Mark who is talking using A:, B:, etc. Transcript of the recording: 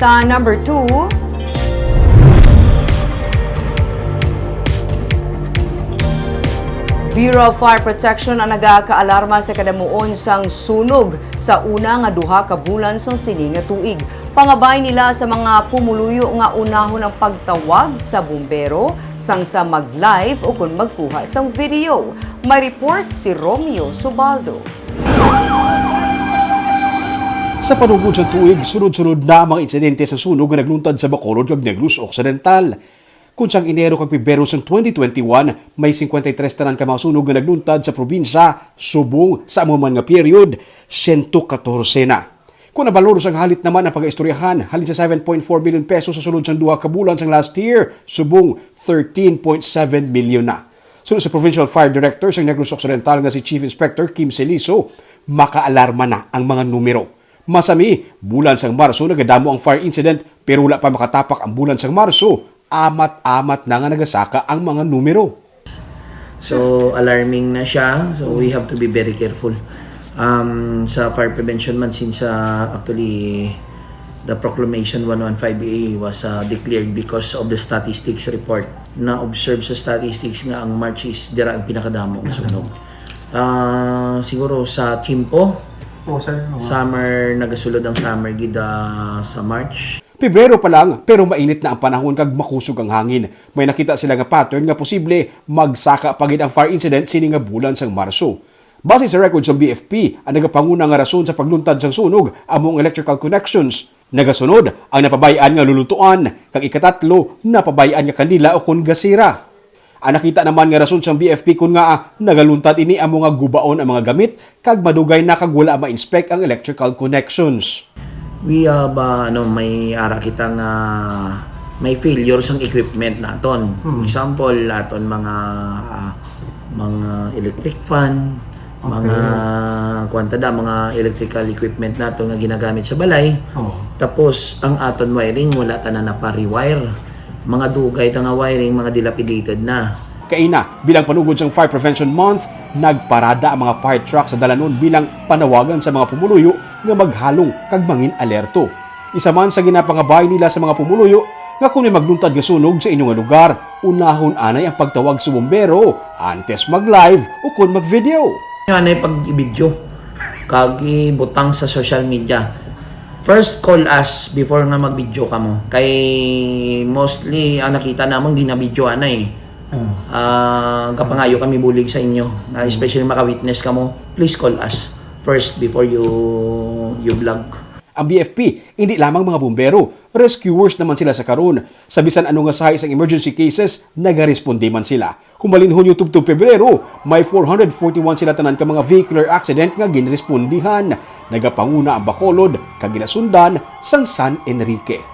A: Sa number 2, Bureau of Fire Protection ang nagakaalarma sa kadamuon sang sunog sa una nga duha ka bulan sang sini nga tuig. Pangabay nila sa mga pumuluyo nga unahon ang pagtawag sa bumbero sang sa mag-live o kung magkuha sang video. May report si Romeo Subaldo.
B: Sa panugod sa tuig, sunod-sunod na ang mga insidente sa sunog nga nagluntad sa Bacolod kag Negros Occidental. Kung siyang Enero kag Pebrero sa 2021, may 53 tanan ka mga sunog nga nagluntad sa probinsya, subong sa amuman nga period, 114 na. Kung nabaloro sang halit naman ang pag-istoryahan, halin sa 7.4 million pesos sa sunod sang duha ka bulan sang last year, subong 13.7 million na. Sunod sa Provincial Fire Director sang Negros Occidental nga si Chief Inspector Kim Celiso, makaalarma na ang mga numero. Masami, bulan sang Marso nagadamo ang fire incident pero wala pa makatapak ang bulan sang Marso. Amat-amat na nga nagasaka ang mga numero.
C: So, alarming na siya. So, we have to be very careful. Sa Fire Prevention Month, since actually the Proclamation 115A was declared because of the statistics report. Na-observe sa statistics nga ang March is dira ang pinakadamo ng sunog. Siguro sa Chimpo, summer, nagasulod ang summer gida sa March.
B: Pebrero pa lang pero mainit na ang panahon kag makusog ang hangin. May nakita sila nga pattern nga posible magsaka pagid ang fire incident sini nga bulan sang Marso. Base sa records ng BFP, ang nagapanguna nga rason sa pagluntad sang sunog among electrical connections. Nagasunod ang napabayaan nga lulutuan kag ikatatlo napabayaan nga kandila o kun gasira. Ang nakita naman nga rason sang BFP kun nga nagaluntad ini amo nga gubaon ang mga gamit kag madugay na kag wala ma-inspect ang electrical connections.
C: We have may ara kita nga may failures ang equipment naton. Example aton mga electric fan, mga kwantada mga electrical equipment naton nga ginagamit sa balay. Tapos ang aton wiring wala ta na pa-rewire. Mga dugay ta nga wiring mga dilapidated na.
B: Kaina, bilang panugod sang Fire Prevention Month, nagparada ang mga fire trucks sa dalanon bilang panawagan sa mga pumuluyo nga maghalong kag mangin alerto. Isa man sa ginapangabay nila sa mga pumuluyo nga kung may magluntad nga sunog sa inyong lugar, unahon anay ang pagtawag sa bumbero antes mag-live o kung mag-video.
C: Yan ay pag-video kag ibutang sa social media. First call us before nga mag-video ka mo. Kay mostly ang nakita namon di na video anay. Kapangayo kami bulig sa inyo, especially maka-witness ka mo, please call us first before you vlog.
B: Ang BFP, hindi lamang mga bumbero, rescuers naman sila sa karon. Sa bisan ano nga sa isang emergency cases, nagaresponde man sila. Kung malinhon YouTube to Pebrero, may 441 sila tanan ka mga vehicular accident nga ginrespondihan. Nagapanguna ang Bacolod, kag ginasundan sang San Enrique.